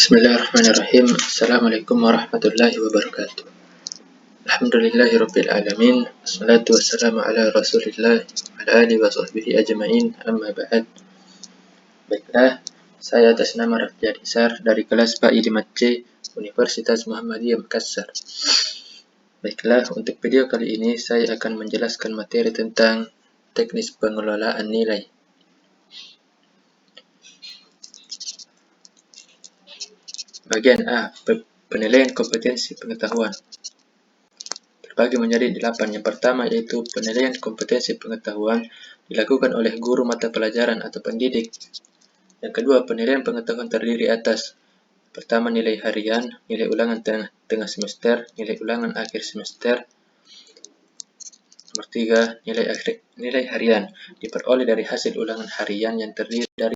Bismillahirrahmanirrahim. Assalamualaikum warahmatullahi wabarakatuh. Alhamdulillahirabbil alamin. Wassalatu wassalamu ala Rasulillah wa ala alihi wa sahbihi ajmain. Amma ba'd. Baiklah, saya atas nama Raffi Adisar dari kelas Pak Idimat C, Universitas Muhammadiyah Makassar. Baiklah, untuk video kali ini saya akan menjelaskan materi tentang teknis pengelolaan nilai. Bagian A, penilaian kompetensi pengetahuan. Terbagi menjadi 8. Yang pertama yaitu penilaian kompetensi pengetahuan dilakukan oleh guru mata pelajaran atau pendidik. Yang kedua, penilaian pengetahuan terdiri atas pertama nilai harian, nilai ulangan tengah semester, nilai ulangan akhir semester. Nomor 3, nilai harian diperoleh dari hasil ulangan harian yang terdiri dari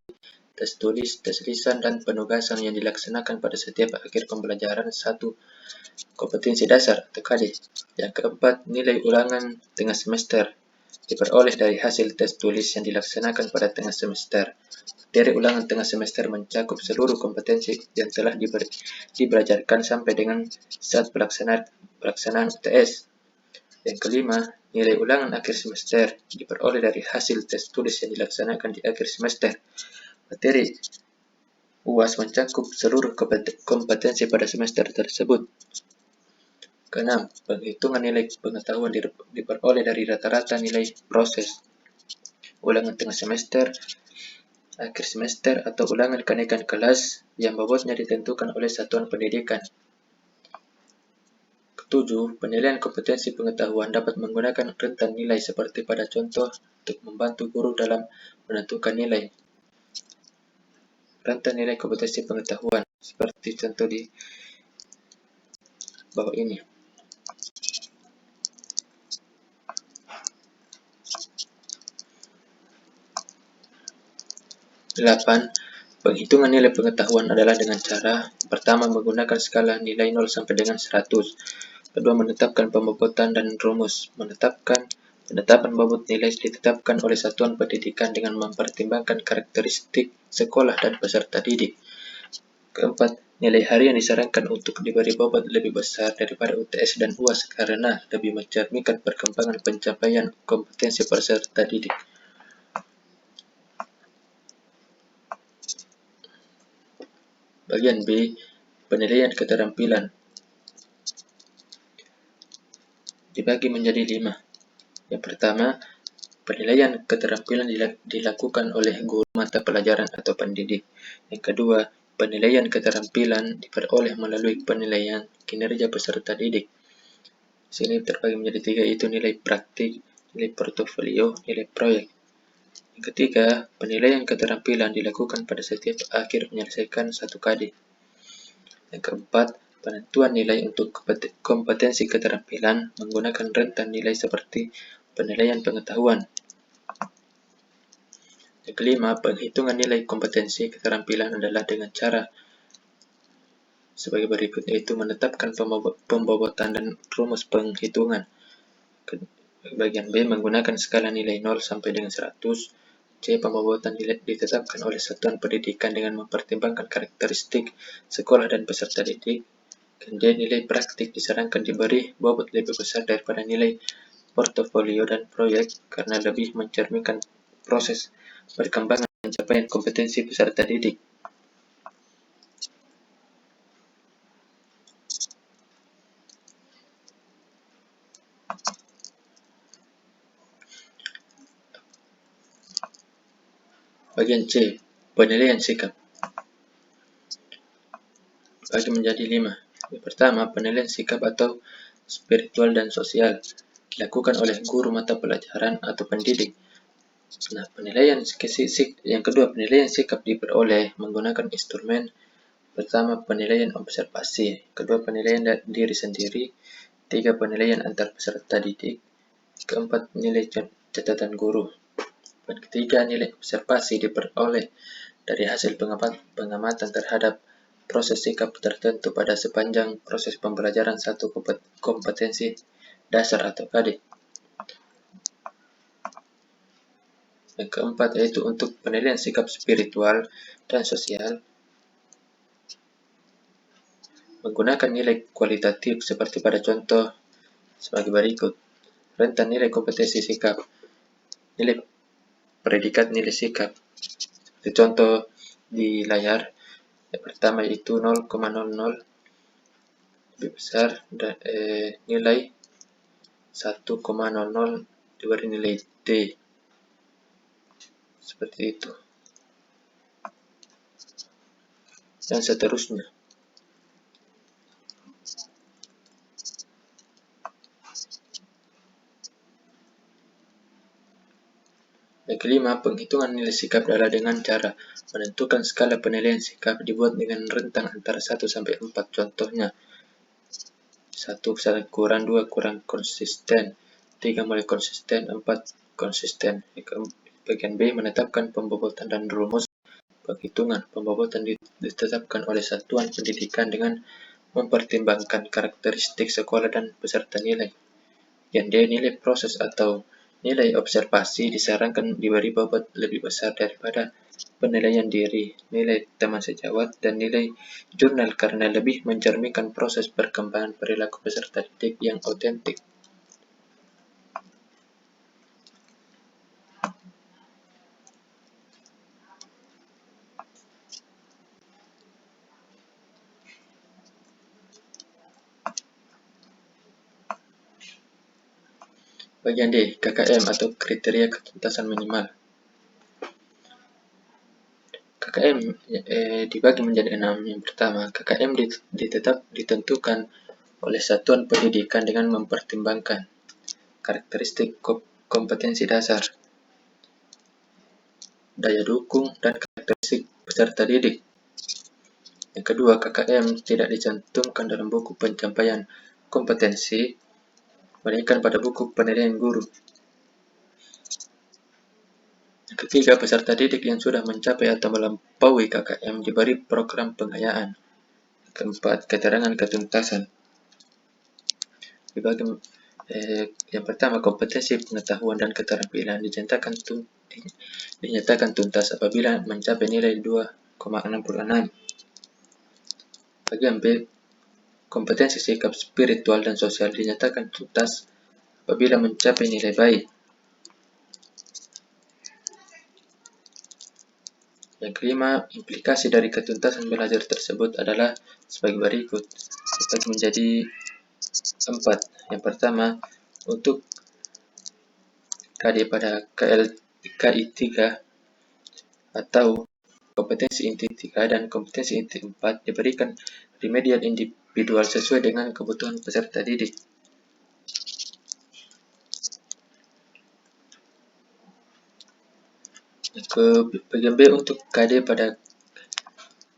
tes tulis, tes lisan, dan penugasan yang dilaksanakan pada setiap akhir pembelajaran satu kompetensi dasar atau KD. Yang keempat, nilai ulangan tengah semester diperoleh dari hasil tes tulis yang dilaksanakan pada tengah semester. Materi ulangan tengah semester mencakup seluruh kompetensi yang telah dibelajarkan sampai dengan saat pelaksanaan UTS. Yang kelima, nilai ulangan akhir semester diperoleh dari hasil tes tulis yang dilaksanakan di akhir semester. Materi UAS mencakup seluruh kompetensi pada semester tersebut. Keenam, penghitungan nilai pengetahuan diperoleh dari rata-rata nilai proses ulangan tengah semester, akhir semester, atau ulangan kenaikan kelas yang bobotnya ditentukan oleh satuan pendidikan. Ketujuh, penilaian kompetensi pengetahuan dapat menggunakan rentan nilai seperti pada contoh untuk membantu guru dalam menentukan nilai. Rentan nilai kompetensi pengetahuan seperti contoh di bawah ini. 8. Penghitungan nilai pengetahuan adalah dengan cara pertama menggunakan skala nilai 0 sampai dengan 100. Kedua, menetapkan pembobotan dan rumus. Penetapan bobot nilai ditetapkan oleh satuan pendidikan dengan mempertimbangkan karakteristik sekolah dan peserta didik. Keempat, nilai harian disarankan untuk diberi bobot lebih besar daripada UTS dan UAS karena lebih mencerminkan perkembangan pencapaian kompetensi peserta didik. Bagian B, penilaian keterampilan. Dibagi menjadi 5. Yang pertama, penilaian keterampilan dilakukan oleh guru mata pelajaran atau pendidik. Yang kedua, penilaian keterampilan diperoleh melalui penilaian kinerja peserta didik. Sini terbagi menjadi 3, yaitu nilai praktik, nilai portofolio, nilai proyek. Yang ketiga, penilaian keterampilan dilakukan pada setiap akhir menyelesaikan satu KD. Yang keempat, penentuan nilai untuk kompetensi keterampilan menggunakan rentan nilai seperti penilaian pengetahuan. Yang kelima, penghitungan nilai kompetensi keterampilan adalah dengan cara sebagai berikut, yaitu menetapkan pembobotan dan rumus penghitungan. Bagian B, menggunakan skala nilai 0 sampai dengan 100. C, pembobotan ditetapkan oleh satuan pendidikan dengan mempertimbangkan karakteristik sekolah dan peserta didik. Dan D, nilai praktik disarankan diberi bobot lebih besar daripada nilai portofolio dan proyek karena lebih mencerminkan proses perkembangan pencapaian kompetensi peserta didik. Bagian C, penilaian sikap. Bagi menjadi 5. Yang pertama, penilaian sikap atau spiritual dan sosial dilakukan oleh guru mata pelajaran atau pendidik. Nah, yang kedua, penilaian sikap diperoleh menggunakan instrumen. Pertama, penilaian observasi. Kedua, penilaian diri sendiri. 3, penilaian antar peserta didik. Keempat, nilai catatan guru. Dan ketiga, nilai observasi diperoleh dari hasil pengamatan terhadap proses sikap tertentu pada sepanjang proses pembelajaran satu kompetensi dasar atau KD. Yang keempat yaitu untuk penilaian sikap spiritual dan sosial. menggunakan nilai kualitatif seperti pada contoh sebagai berikut. Rentan nilai kompetensi sikap, nilai predikat nilai sikap. Seperti contoh di layar, yang pertama yaitu 0,00 lebih besar dan nilai 1,00 diberi nilai D. Seperti itu. Dan seterusnya. Yang kelima, penghitungan nilai sikap adalah dengan cara menentukan skala penilaian sikap dibuat dengan rentang antara 1 sampai 4. Contohnya, 1 kurang 2 kurang konsisten, 3 mulai konsisten, 4 konsisten. Bagian B, menetapkan pembobotan dan rumus penghitungan. Pembobotan ditetapkan oleh satuan pendidikan dengan mempertimbangkan karakteristik sekolah dan peserta nilai. Yang D, nilai proses atau nilai observasi disarankan diberi bobot lebih besar daripada penilaian diri, nilai teman sejawat, dan nilai jurnal karena lebih mencerminkan proses perkembangan perilaku peserta didik yang otentik. Bagian D, KKM atau kriteria ketuntasan minimal. KKM dibagi menjadi 6. Yang pertama, KKM ditentukan oleh satuan pendidikan dengan mempertimbangkan karakteristik kompetensi dasar, daya dukung, dan karakteristik peserta didik. Yang kedua, KKM tidak dicantumkan dalam buku pencapaian kompetensi, melainkan pada buku penilaian guru. Yang ketiga, peserta didik yang sudah mencapai atau melampaui KKM diberi program pengayaan. Keempat, keterangan ketuntasan. Yang pertama, kompetensi pengetahuan dan keterampilan dinyatakan tuntas apabila mencapai nilai 2,66. Bagian B, kompetensi sikap spiritual dan sosial dinyatakan tuntas apabila mencapai nilai baik. Yang kelima, implikasi dari ketuntasan belajar tersebut adalah sebagai berikut. Dibagi menjadi 4. Yang pertama, untuk KD pada KI 3 atau kompetensi inti 3 dan kompetensi inti 4 diberikan remedial individual sesuai dengan kebutuhan peserta didik. Bagian B, untuk KD pada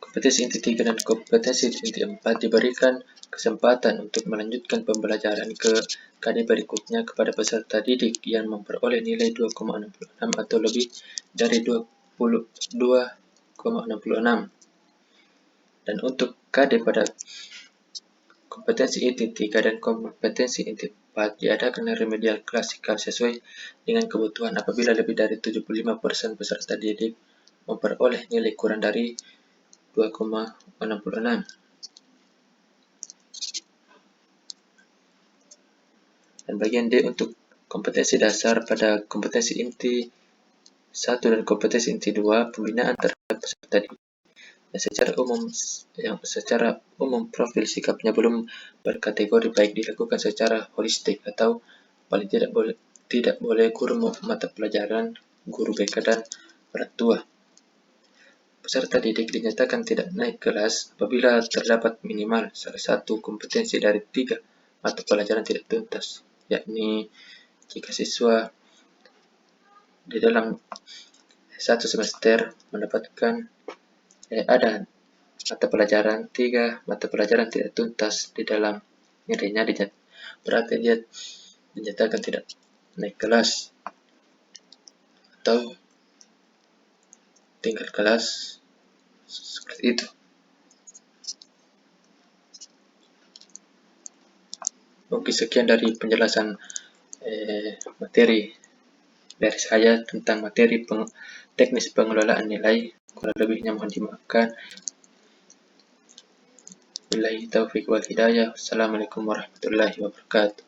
kompetensi inti 3 dan kompetensi inti 4 diberikan kesempatan untuk melanjutkan pembelajaran ke KD berikutnya kepada peserta didik yang memperoleh nilai 2,66 atau lebih dari 22,66. Dan untuk KD pada kompetensi inti 3 dan kompetensi inti 4 diadakan remedial klasikal sesuai dengan kebutuhan apabila lebih dari 75% peserta didik memperoleh nilai kurang dari 2,66. Dan bagian D, untuk kompetensi dasar pada kompetensi inti 1 dan kompetensi inti 2, pembinaan terhadap peserta didik yang secara umum profil sikapnya belum berkategori baik dilakukan secara holistik atau paling tidak boleh guru mata pelajaran, guru BK, dan orang tua. Peserta didik dinyatakan tidak naik kelas apabila terdapat minimal salah satu kompetensi dari 3 mata pelajaran tidak tuntas, yakni jika siswa di dalam satu semester mendapatkan ada mata pelajaran 3 mata pelajaran tidak tuntas di dalam nilainya, berarti dia dinyatakan tidak naik kelas atau tingkat kelas, seperti itu. Oke, sekian dari penjelasan materi dari saya tentang materi teknis pengelolaan nilai. Kurang lebihnya mohon dimaafkan. Billahi taufiq wal hidayah. Wassalamualaikum warahmatullahi wabarakatuh.